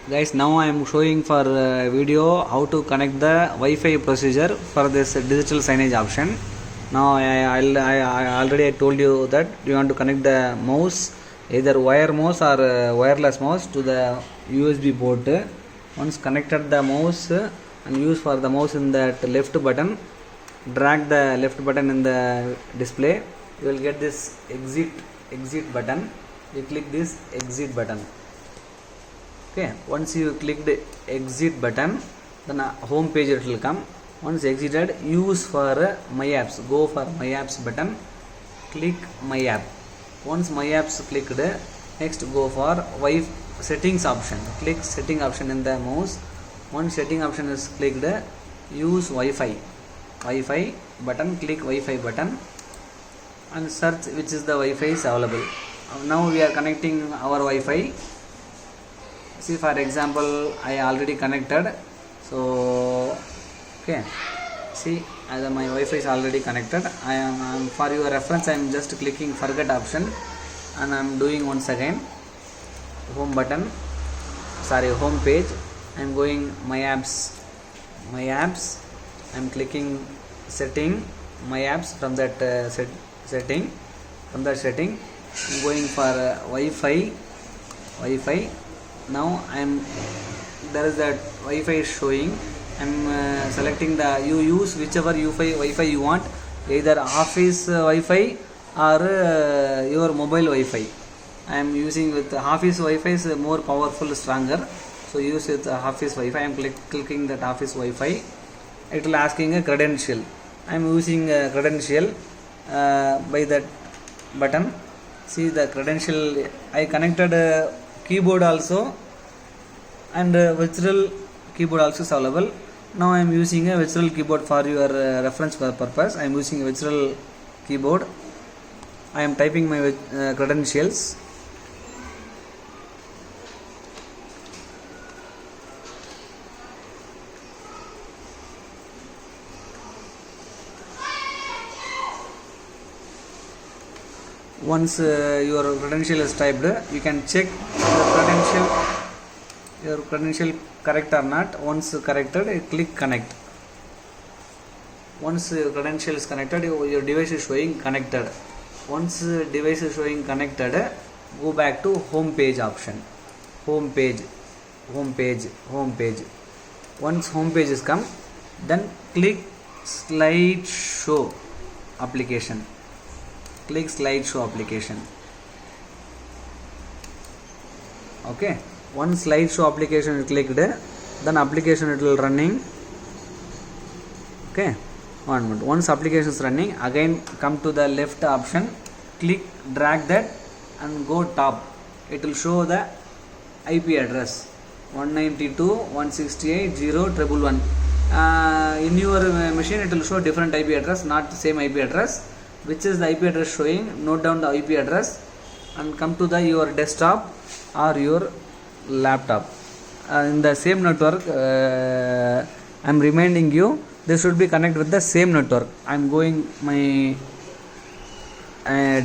Guys, now I am showing for video how to connect the Wi-Fi procedure for this digital signage option. Now I already told you that you want to connect the mouse, either wire mouse or wireless mouse, to the USB port. Once connected the mouse and use for the mouse in that left button, drag the left button in the display, you will get this exit button. You click this exit button. Okay, once you click the exit button, then a home page it will come. Once exited, use for my apps, go for my apps button, click my app. Once my apps clicked, next go for Wi-Fi settings option, click setting option in the mouse. Once setting option is clicked, use Wi-Fi button, click Wi-Fi button and search which is the Wi-Fi is available. Now we are connecting our Wi-Fi. See, for example, I already connected, so okay, see, as my Wi-Fi is already connected. I am for your reference, I am just clicking forget option and I am doing once again home button, home page. I am going my apps, I am clicking setting, my apps. From that setting, I am going for Wi-Fi. Now there is that Wi-Fi is showing. I am selecting you use whichever Wi-Fi you want, either office Wi-Fi or your mobile Wi-Fi. I am using with office Wi-Fi is more powerful, stronger, so use with office Wi-Fi. I am clicking that office Wi-Fi. It will asking a credential. I am using a credential by that button. See the credential. I connected keyboard also, and virtual keyboard also is available. Now I am using a virtual keyboard for your reference purpose. I am using a virtual keyboard. I am typing my credentials. Once your credential is typed, you can check your credential correct or not. Once corrected, click connect. Once your credential is connected, your device is showing connected. Once device is showing connected, go back to home page option. Home page. Once home page is come, then click slideshow application. Click slideshow application. Okay, once slideshow application is clicked, then application it will running. Okay, 1 minute. Once application is running, again come to the left option, click, drag that and go top. It will show the IP address 192.168.0.111. In your machine it will show different IP address, not the same IP address. Which is the IP address showing, note down the IP address and come to your desktop or your laptop. In the same network, I am reminding you, this should be connected with the same network. I am going my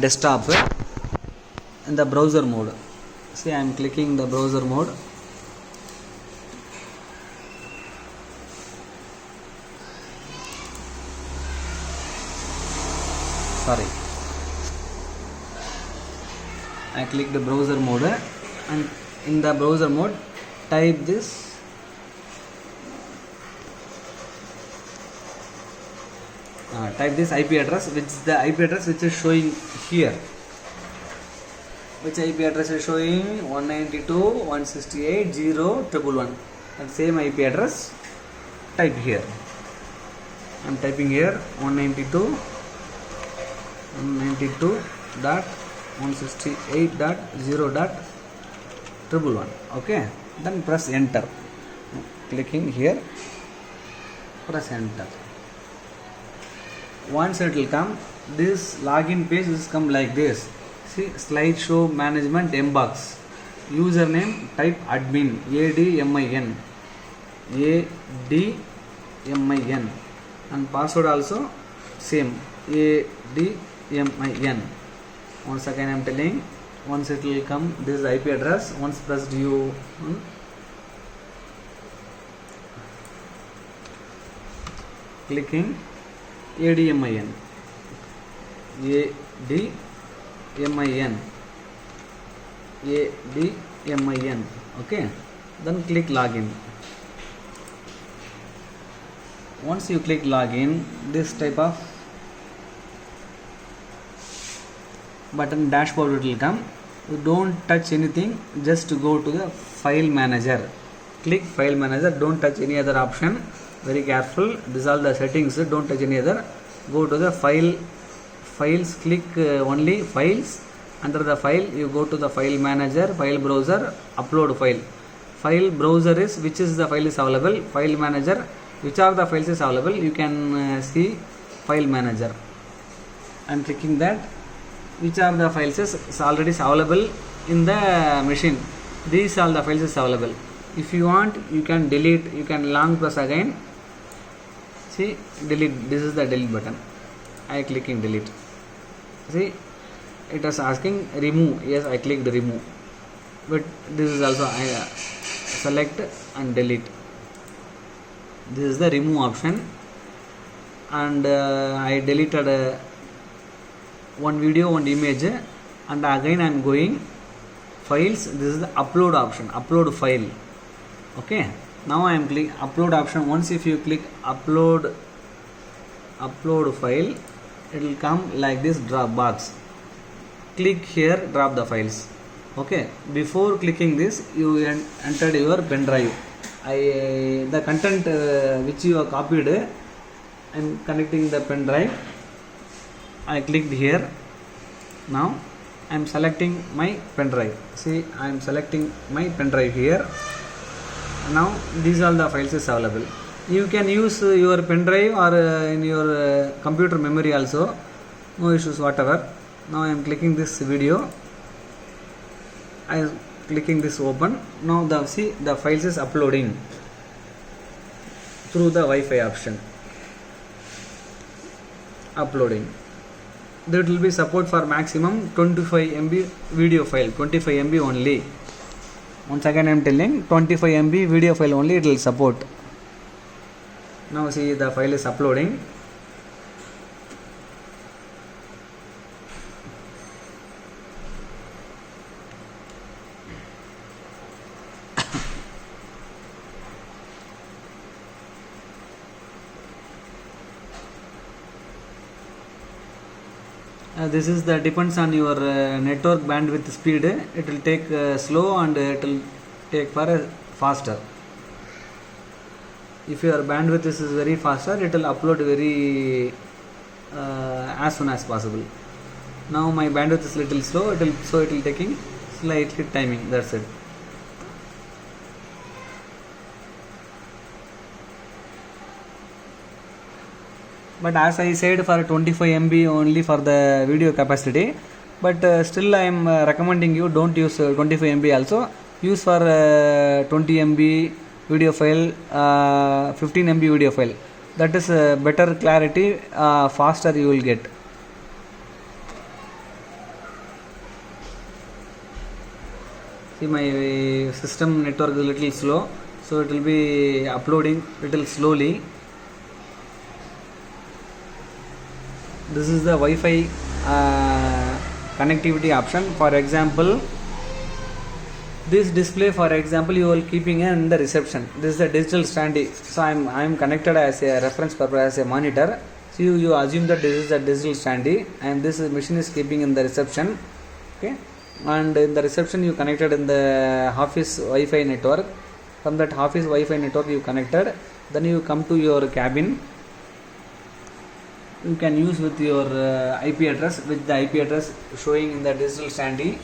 desktop in the browser mode. See, I am clicking the browser mode. I click the browser mode and in the browser mode type this IP address, which is the IP address which is showing here. Which IP address is showing? 192.168.0.111. and same IP address type here. I am typing here 192.168.0.111. Okay, then press enter. Clicking here, press enter. Once it will come, this login page will come like this. See, slideshow management mbox. Username type admin, ADMIN, and password also same, ADMIN. Once again I am telling, once it will come this IP address, once pressed you clicking ADMIN, ADMIN, okay. Then click login. Once you click login, this type of button dashboard will come. You don't touch anything, just go to the file manager, click file manager, don't touch any other option, very careful, these are the settings, don't touch any other. Go to the files, click only files. Under the file you go to the file manager, file browser, upload file. File browser is which is the file is available, file manager which are the files is available, you can see file manager. I am clicking that. Which are the files is already available in the machine, these are the files is available. If you want, you can delete, you can long press again, see delete, this is the delete button. I clicking delete, see it is asking remove, yes I clicked remove, but this is also I select and delete, this is the remove option. And I deleted one video, one image, and again I am going files, this is the upload option, upload file, okay. Now I am click upload option. Once if you click upload file, it will come like this drop box, click here, drop the files, okay. Before clicking this, you entered your pen drive, the content which you have copied, I am connecting the pen drive. I clicked here. Now I am selecting my pen drive, see I am selecting my pen drive here. Now these are the files is available. You can use your pen drive or in your computer memory also, no issues whatever. Now I am clicking this video, I am clicking this open. Now see the files is uploading through the Wi-Fi option, uploading. There will be support for maximum 25 MB video file, 25 MB only. Once again I am telling, 25 MB video file only it will support. Now see the file is uploading. This is the depends on your network bandwidth speed, it will take slow and it will take for faster. If your bandwidth is very faster, it will upload very as soon as possible. Now my bandwidth is little slow, so it will taking slightly timing, that's it. But as I said, for 25 MB only for the video capacity, but still I am recommending you don't use 25 MB also, use for 20 MB video file, 15 MB video file, that is better clarity, faster you will get. See my system network is little slow, so it will be uploading little slowly. This is the Wi-Fi connectivity option. For example, this display, for example, you are keeping in the reception. This is the digital standee, so I am connected as a reference purpose as a monitor. So you assume that this is a digital standee, and this machine is keeping in the reception, okay. And in the reception you connected in the office Wi-Fi network. From that office Wi-Fi network you connected, then you come to your cabin. You can use with your IP address, with the IP address showing in the digital standee.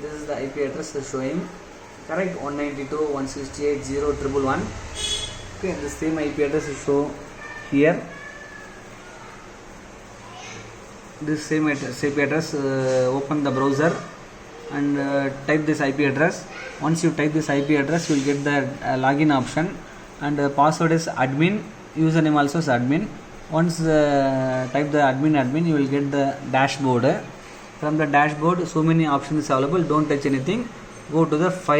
This is the IP address showing correct, 192.168.0.111. Okay, the same IP address is show here. This same IP address, open the browser and type this IP address. Once you type this IP address, you will get the login option, and password is admin, username also is admin. Once type the admin, you will get the dashboard. From the dashboard, so many options available, don't touch anything, go to the file